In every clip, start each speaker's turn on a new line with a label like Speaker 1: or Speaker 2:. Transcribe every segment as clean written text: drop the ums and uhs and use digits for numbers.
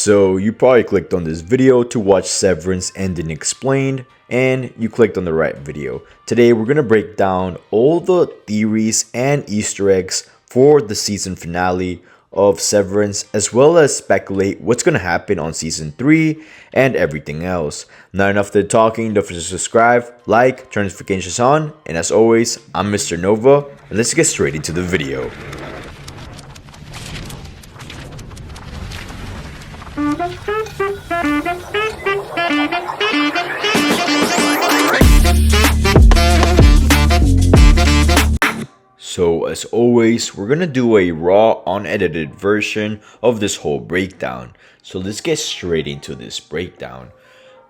Speaker 1: So you probably clicked on this video to watch Severance Ending Explained, and you clicked on the right video. Today we're going to break down all the theories and Easter eggs for the season finale of Severance, as well as speculate what's going to happen on season 3 and everything else. Not enough of the talking, don't forget to subscribe, like, turn notifications on, and as always, I'm MrNova, and let's get straight into the video. So as always, we're gonna do a raw, unedited version of this whole breakdown. So let's get straight into this breakdown.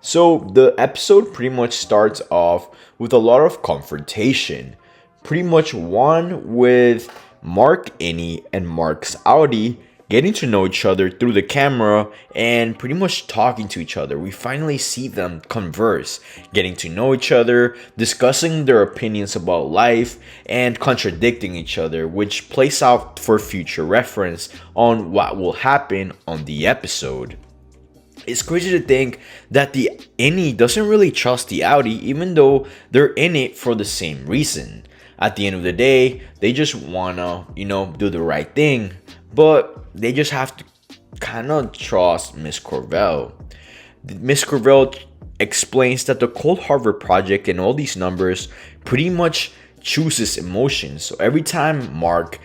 Speaker 1: So the episode pretty much starts off with a lot of confrontation. Pretty much one with Mark Innie and Mark's Audi getting to know each other through the camera and pretty much talking to each other. We finally see them converse, getting to know each other, discussing their opinions about life, and contradicting each other, which plays out for future reference on what will happen on the episode. It's crazy to think that the Innie doesn't really trust the Audi, even though they're in it for the same reason. At the end of the day, they just wanna, do the right thing. But they just have to kind of trust Miss Corvell. Miss Corvell explains that the Cold Harbor Project and all these numbers pretty much chooses emotions. So every time Mark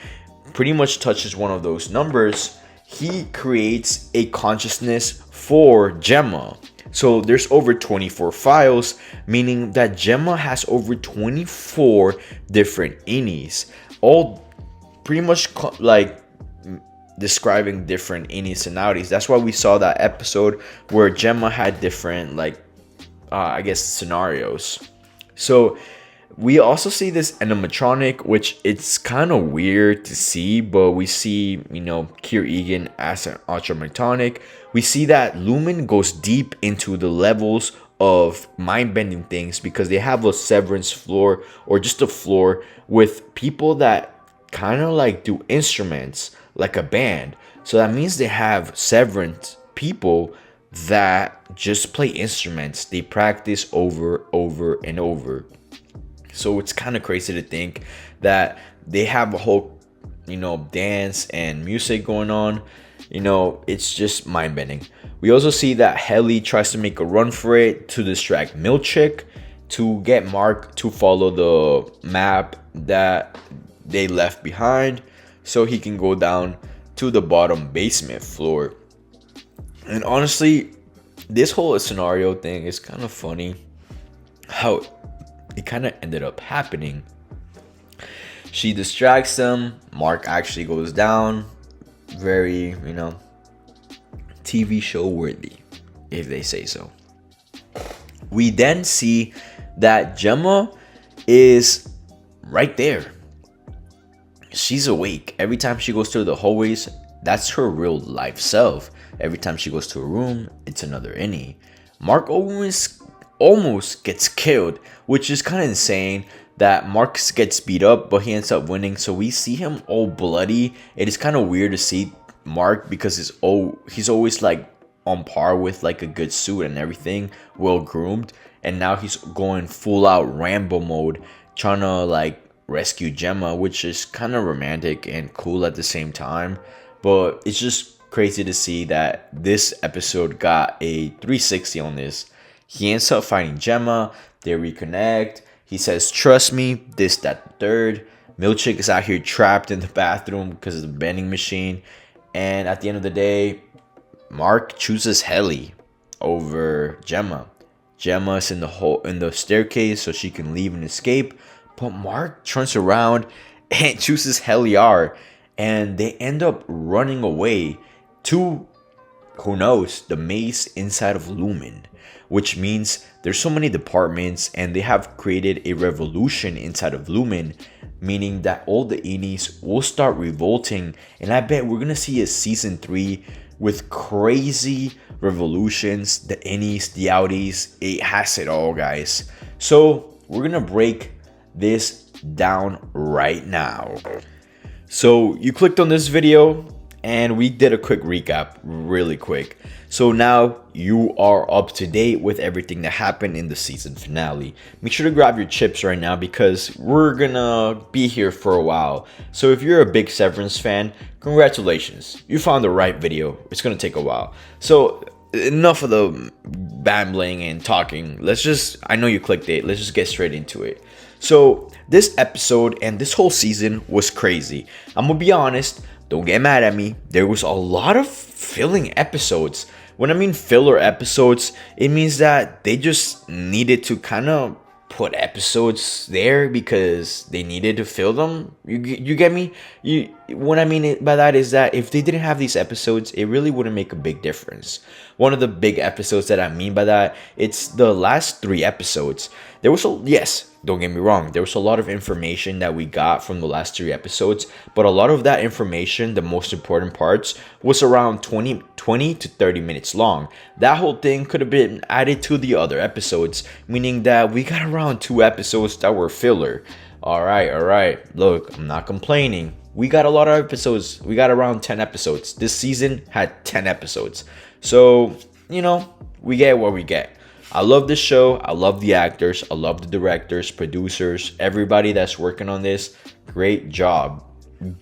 Speaker 1: pretty much touches one of those numbers, he creates a consciousness for Gemma. So there's over 24 files, meaning that Gemma has over 24 different Innies, all pretty much describing different Innies and Outies. That's why we saw that episode where Gemma had different scenarios. So we also see this animatronic, which it's kind of weird to see, but we see, Kier Egan as an ultramagnetic. We see that Lumon goes deep into the levels of mind-bending things because they have a severance floor, or just a floor with people that kind of do instruments like a band. So that means they have severance people that just play instruments. They practice over and over. So it's kind of crazy to think that they have a whole dance and music going on. It's just mind-bending. We also see that Helly tries to make a run for it to distract Milchick, to get Mark to follow the map that they left behind so he can go down to the bottom basement floor. And honestly, this whole scenario thing is kind of funny how it kind of ended up happening. She distracts them. Mark actually goes down. Very, TV show worthy, if they say so. We then see that Gemma is right there. She's awake. Every time she goes through the hallways, that's her real life self. Every time she goes to a room, it's another Innie. Mark almost gets killed, which is kind of insane that Mark gets beat up, but he ends up winning. So we see him all bloody. It is kind of weird to see Mark because he's always on par with a good suit and everything, well groomed, and now he's going full out Rambo mode, trying to rescue Gemma, which is kind of romantic and cool at the same time. But it's just crazy to see that this episode got a 360 on this. He ends up fighting Gemma. They reconnect. He says, "Trust me, this, that, the third." Milchick is out here trapped in the bathroom because of the vending machine. And at the end of the day, Mark chooses Helly over Gemma. Gemma is in the staircase so she can leave and escape. But Mark turns around and chooses Helly R. And they end up running away to, who knows, the maze inside of Lumon. Which means there's so many departments and they have created a revolution inside of Lumon, meaning that all the Innies will start revolting. And I bet we're going to see a season 3 with crazy revolutions. The Innies, the Audis, it has it all, guys. So we're going to break this down right now. So you clicked on this video and we did a quick recap really quick. So now you are up to date with everything that happened in the season finale. Make sure to grab your chips right now because we're gonna be here for a while. So if you're a big Severance fan, congratulations, you found the right video. It's gonna take a while. So enough of the babbling and talking. I know you clicked it, let's just get straight into it. So this episode and this whole season was crazy. I'm gonna be honest, don't get mad at me. There was a lot of filling episodes. When I mean filler episodes, it means that they just needed to kind of put episodes there because they needed to fill them. You get me? What I mean by that is that if they didn't have these episodes, it really wouldn't make a big difference. One of the big episodes that I mean by that, it's the last 3 episodes. Don't get me wrong, there was a lot of information that we got from the last 3 episodes, but a lot of that information, the most important parts, was around 20 to 30 minutes long. That whole thing could have been added to the other episodes, meaning that we got around 2 episodes that were filler. Alright, look, I'm not complaining. We got a lot of episodes. We got around 10 episodes. This season had 10 episodes. So, we get what we get. I love this show. I love the actors. I love the directors, producers, everybody that's working on this. Great job.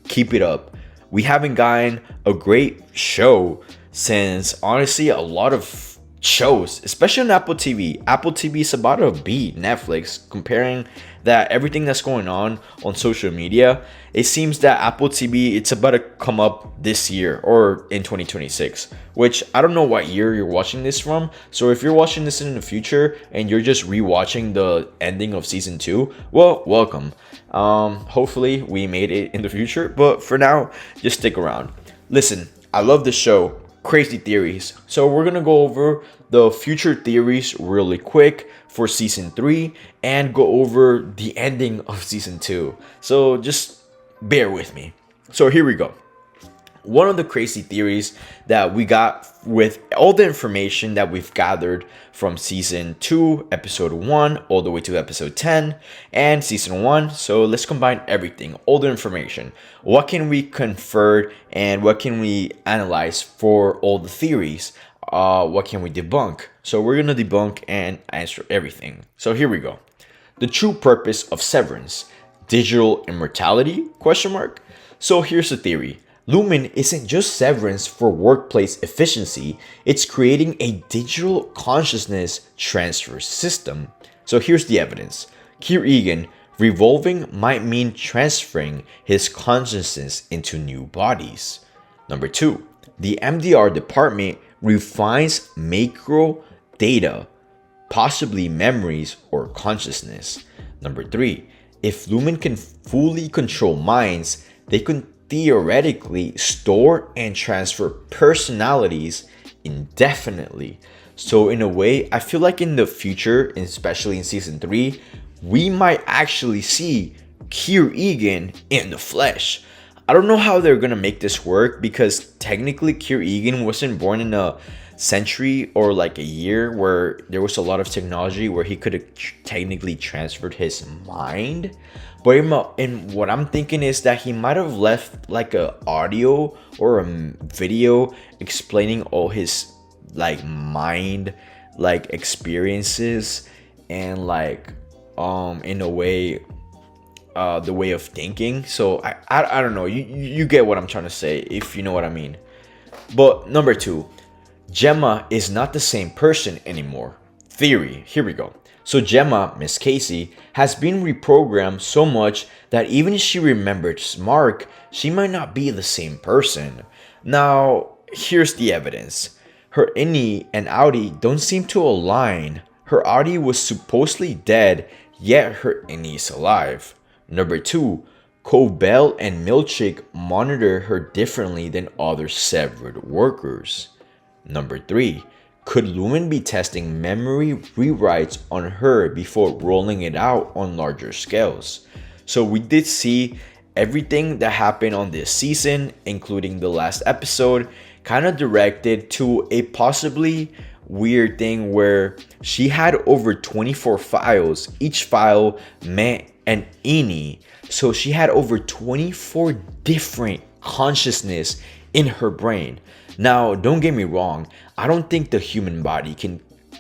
Speaker 1: Keep it up. We haven't gotten a great show since, honestly, a lot of shows, especially on Apple TV. Apple TV is about to beat Netflix, comparing that everything that's going on social media. It seems that Apple TV, it's about to come up this year or in 2026, which I don't know what year you're watching this from. So if you're watching this in the future and you're just rewatching the ending of season 2, well, welcome. Hopefully we made it in the future, but for now, just stick around. Listen, I love the show. Crazy theories. So we're gonna go over the future theories really quick for season 3 and go over the ending of season 2. So just bear with me. So here we go. One of the crazy theories that we got with all the information that we've gathered from season 2, episode 1, all the way to episode 10, and season 1. So let's combine everything, all the information. What can we confer and what can we analyze for all the theories? What can we debunk? So we're going to debunk and answer everything. So here we go. The true purpose of Severance. Digital immortality? Question mark. So here's the theory. Lumon isn't just Severance for workplace efficiency, it's creating a digital consciousness transfer system. So here's the evidence. Kier Egan, revolving might mean transferring his consciousness into new bodies. Number 2, the MDR department refines macro data, possibly memories or consciousness. Number 3, if Lumon can fully control minds, they can theoretically store and transfer personalities indefinitely. So in a way, I feel like in the future, especially in season 3, we might actually see Kier Egan in the flesh. I don't know how they're gonna make this work because technically Kier Egan wasn't born in a century or like a year where there was a lot of technology where he could have technically transferred his mind. But in what I'm thinking is that he might have left like a audio or a video explaining all his like mind like experiences and like in a way the way of thinking. So I don't know, you get what I'm trying to say, if you know what I mean. But number 2, Gemma is not the same person anymore. Theory, here we go. So Gemma, Miss Casey, has been reprogrammed so much that even if she remembers Mark, she might not be the same person. Now, here's the evidence. Her innie and outie don't seem to align. Her outie was supposedly dead, yet her innie is alive. Number 2, Cobell and Milchick monitor her differently than other severed workers. Number 3, could Lumon be testing memory rewrites on her before rolling it out on larger scales? So we did see everything that happened on this season, including the last episode, kind of directed to a possibly weird thing where she had over 24 files. Each file meant an innie. So she had over 24 different consciousness in her brain. Now, don't get me wrong, I don't think the human body can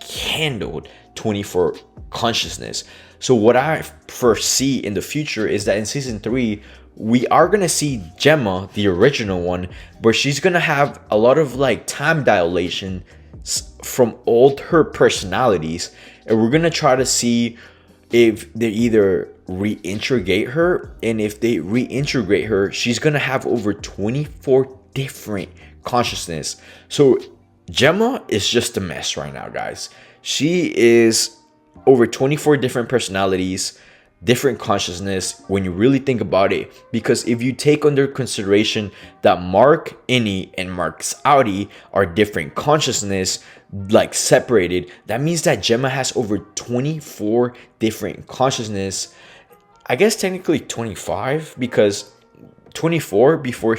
Speaker 1: handle 24 consciousness. So what I foresee in the future is that in season 3, we are gonna see Gemma, the original one, where she's gonna have a lot of like time dilation from all her personalities, and we're gonna try to see if they either reintegrate her, and if they reintegrate her, she's gonna have over 24 different consciousness. So Gemma is just a mess right now, guys. She is over 24 different personalities, different consciousness when you really think about it. Because if you take under consideration that Mark Innie and Mark's Audi are different consciousness, like separated, that means that Gemma has over 24 different consciousness. I guess technically 25, because 24 before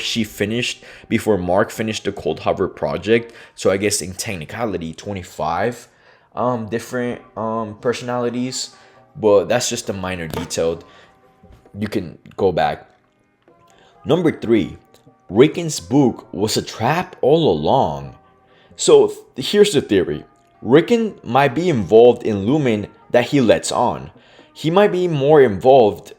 Speaker 1: Mark finished the Cold Harbor project. So I guess in technicality 25 different personalities, but that's just a minor detail. You can go back. Number 3, Rickon's book was a trap all along. So here's the theory. Rickon might be involved in Lumon that he lets on. He might be more involved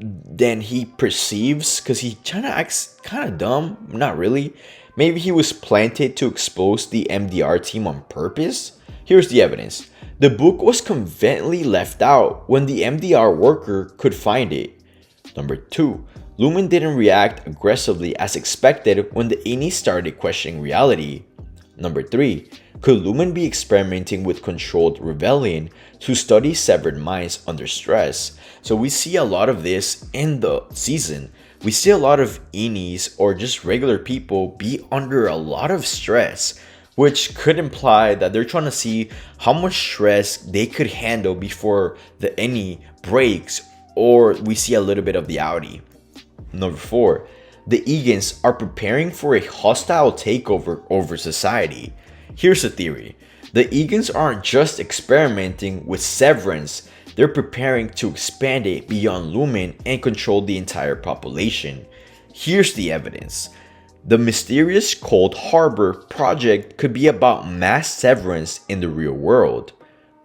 Speaker 1: than he perceives, because he kind of acts kind of dumb. Not really. Maybe he was planted to expose the MDR team on purpose. Here's the evidence. The book was conveniently left out when the MDR worker could find it. Number 2, Lumon didn't react aggressively as expected when the Innie started questioning reality. Number 3, could Lumon be experimenting with controlled rebellion to study severed minds under stress? So we see a lot of this in the season. We see a lot of Innies or just regular people be under a lot of stress, which could imply that they're trying to see how much stress they could handle before the Innie breaks, or we see a little bit of the Audi. Number 4, the Egans are preparing for a hostile takeover over society. Here's the theory. The Egans aren't just experimenting with Severance, they're preparing to expand it beyond Lumon and control the entire population. Here's the evidence. The mysterious Cold Harbor project could be about mass severance in the real world.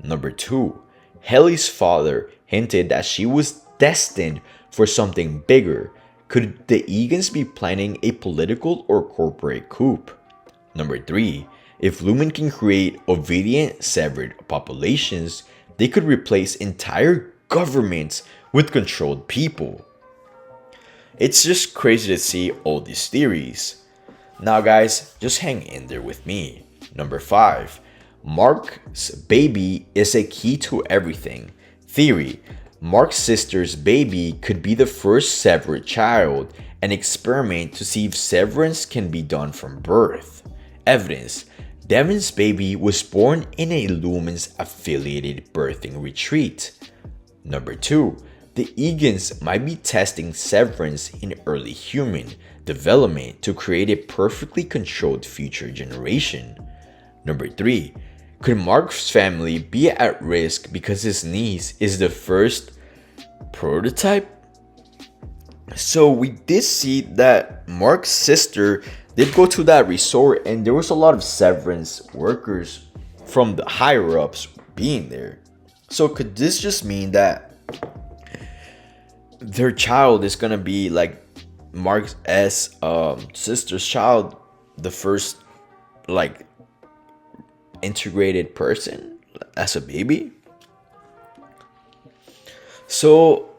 Speaker 1: Number 2, Helly's father hinted that she was destined for something bigger. Could the Egans be planning a political or corporate coup? Number 3, if Lumon can create obedient severed populations, they could replace entire governments with controlled people. It's just crazy to see all these theories. Now guys, just hang in there with me. Number 5, Mark's baby is a key to everything. Theory. Mark's sister's baby could be the first severed child, an experiment to see if severance can be done from birth. Evidence. Devin's baby was born in a Lumon's affiliated birthing retreat. Number 2, the Egans might be testing severance in early human development to create a perfectly controlled future generation. Number 3, could Mark's family be at risk because his niece is the first prototype? So we did see that Mark's sister did go to that resort, and there was a lot of severance workers from the higher ups being there. So could this just mean that their child is gonna be like Mark's sister's child, the first like integrated person as a baby? So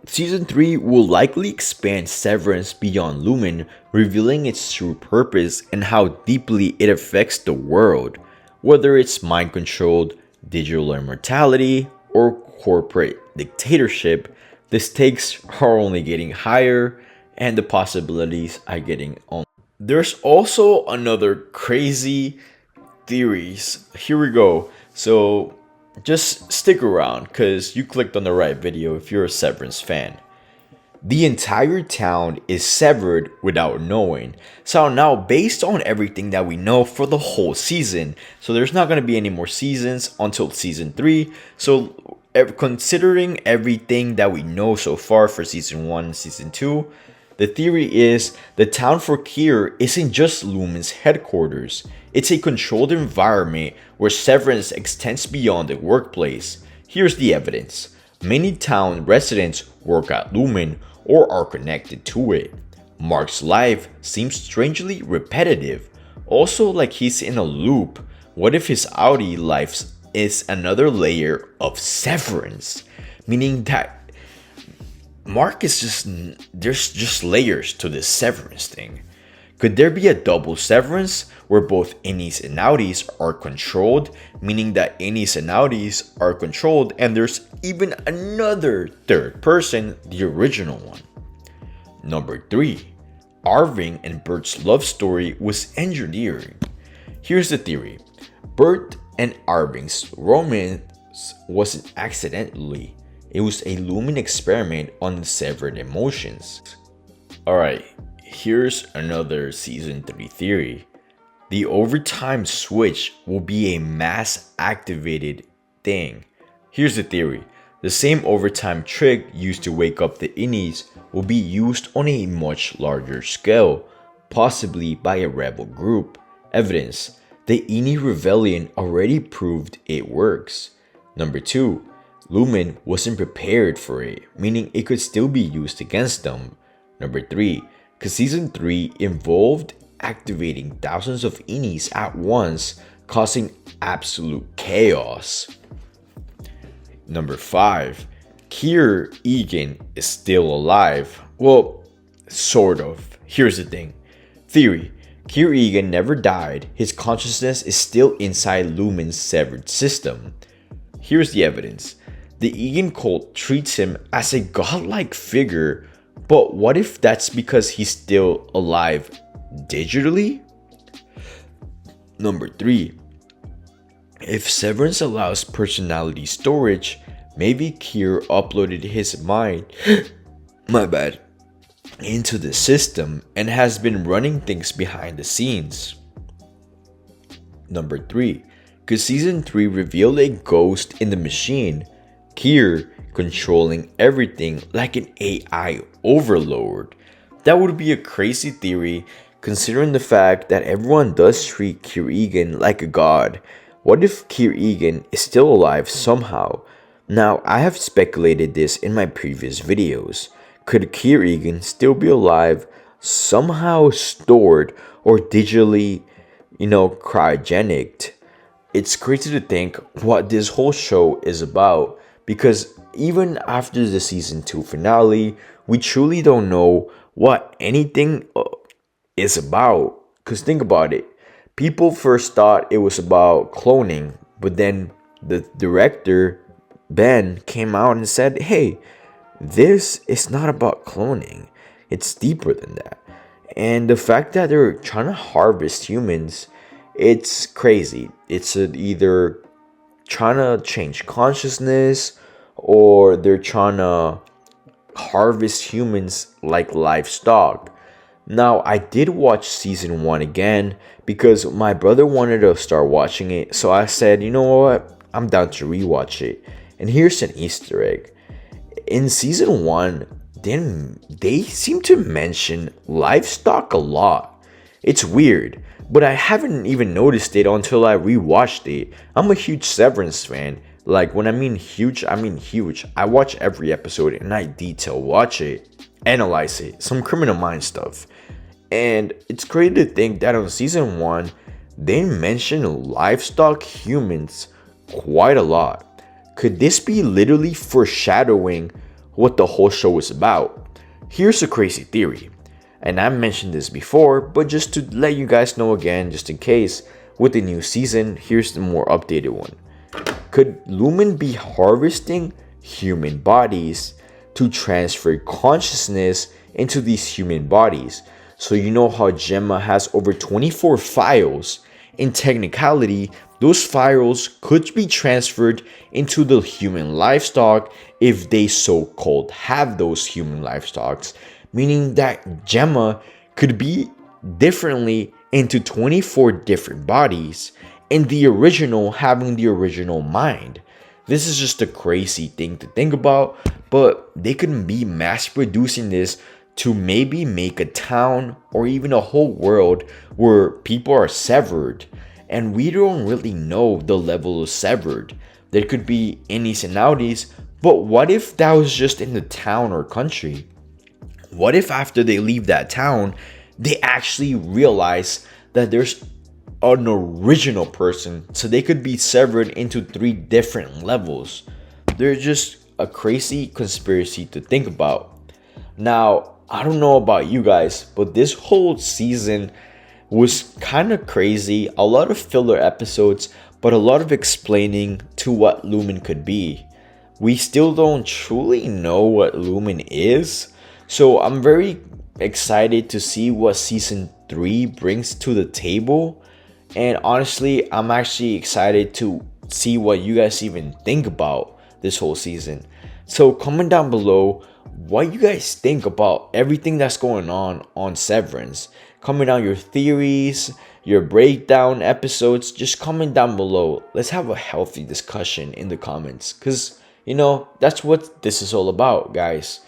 Speaker 1: Season 3 will likely expand Severance beyond Lumon, revealing its true purpose and how deeply it affects the world, whether it's mind-controlled, digital immortality, or corporate dictatorship. The stakes are only getting higher, and the possibilities are getting on. There's also another crazy theories. Here we go. So just stick around because you clicked on the right video if you're a Severance fan. The entire town is severed without knowing. So now, based on everything that we know for the whole season, so there's not going to be any more seasons until season 3. So considering everything that we know so far for season 1 and season 2, The theory is the town for Kier isn't just Lumon's headquarters. It's a controlled environment where Severance extends beyond the workplace. Here's the evidence. Many town residents work at Lumon or are connected to it. Mark's life seems strangely repetitive, also like he's in a loop. What if his Audi life is another layer of Severance? Meaning that Mark is there's just layers to this Severance thing. Could there be a double Severance where both innies and outies are controlled, meaning that innies and outies are controlled and there's even another third person, the original one? Number 3. Arving and Bert's love story was engineering. Here's the theory. Bert and Arving's romance wasn't accidentally. It was a Lumon experiment on the severed emotions. Alright, here's another season 3 theory. The overtime switch will be a mass activated thing. Here's the theory. The same overtime trick used to wake up the innies will be used on a much larger scale, possibly by a rebel group. Evidence. The Innie Rebellion already proved it works. Number 2. Lumon wasn't prepared for it, meaning it could still be used against them. Number 3. Because Season 3 involved activating thousands of innies at once, causing absolute chaos. Number 5. Kier Egan is still alive. Well, sort of. Here's the thing. Theory. Kier Egan never died. His consciousness is still inside Lumon's severed system. Here's the evidence. The Egan cult treats him as a godlike figure, but what if that's because he's still alive digitally? Number 3. If Severance allows personality storage, maybe Kier uploaded his mind into the system and has been running things behind the scenes. Number 3. Could Season 3 reveal a ghost in the machine? Kier controlling everything like an AI overlord. That would be a crazy theory considering the fact that everyone does treat Kier Egan like a god. What if Kier Egan is still alive somehow? Now, I have speculated this in my previous videos. Could Kier Egan still be alive, somehow stored or digitally, cryogenic? It's crazy to think what this whole show is about, because even after the season 2 finale, we truly don't know what anything is about. Because think about it. People first thought it was about cloning, but then the director, Ben, came out and said, hey, this is not about cloning. It's deeper than that. And the fact that they're trying to harvest humans, it's crazy. It's either trying to change consciousness or they're trying to harvest humans like livestock. Now, I did watch season 1 again because my brother wanted to start watching it. So I said, you know what? I'm down to rewatch it. And here's an Easter egg. In season 1, they seem to mention livestock a lot. It's weird, but I haven't even noticed it until I rewatched it. I'm a huge Severance fan. Like, when I mean huge, I mean huge. I watch every episode and I detail watch it, analyze it, some Criminal Minds stuff. And it's crazy to think that on season 1, they mention livestock humans quite a lot. Could this be literally foreshadowing what the whole show is about? Here's a crazy theory, and I mentioned this before, but just to let you guys know again, just in case, with the new season, here's the more updated one. Could Lumon be harvesting human bodies to transfer consciousness into these human bodies? So you know how Gemma has over 24 files. In technicality, those files could be transferred into the human livestock if they so-called have those human livestocks, meaning that Gemma could be differently into 24 different bodies, and the original having the original mind. This is just a crazy thing to think about, but they couldn't be mass producing this to maybe make a town or even a whole world where people are severed, and we don't really know the level of severed. There could be innies and outies, but what if that was just in the town or country? What if after they leave that town, they actually realize that there's an original person, so they could be severed into 3 different levels? They're just a crazy conspiracy to think about. Now, I don't know about you guys, but this whole season was kind of crazy. A lot of filler episodes, but a lot of explaining to what Lumen could be. We still don't truly know what Lumen is, so I'm very excited to see what season 3 brings to the table. And honestly, I'm actually excited to see what you guys even think about this whole season. So comment down below what you guys think about everything that's going on Severance. Comment down your theories, your breakdown episodes. Just comment down below. Let's have a healthy discussion in the comments, because that's what this is all about, guys.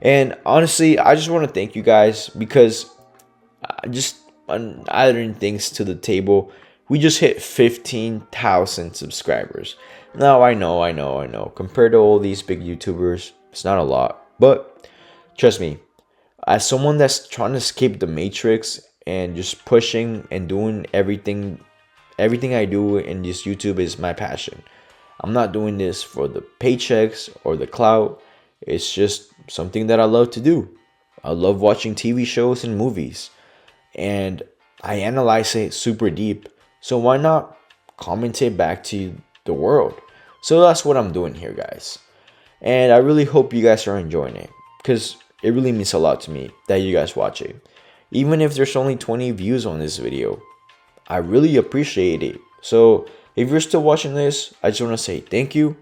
Speaker 1: And honestly, I just want to thank you guys, because just adding things to the table, we just hit 15,000 subscribers. Now I know. Compared to all these big YouTubers, it's not a lot. But trust me, as someone that's trying to escape the matrix and just pushing and doing everything I do in this YouTube is my passion. I'm not doing this for the paychecks or the clout. It's just something that I love to do. I love watching TV shows and movies, and I analyze it super deep. So why not commentate back to the world? So that's what I'm doing here, guys. And I really hope you guys are enjoying it, because it really means a lot to me that you guys watch it. Even if there's only 20 views on this video, I really appreciate it. So if you're still watching this, I just want to say thank you.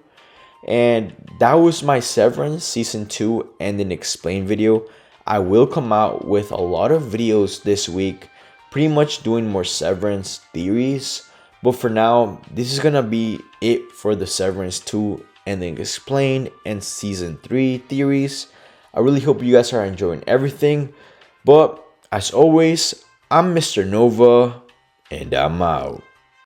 Speaker 1: And that was my Severance Season 2 and an explain video. I will come out with a lot of videos this week, pretty much doing more Severance theories. But for now, this is gonna be it for the Severance 2 and then explain and Season 3 theories. I really hope you guys are enjoying everything. But as always, I'm MrNova, and I'm out.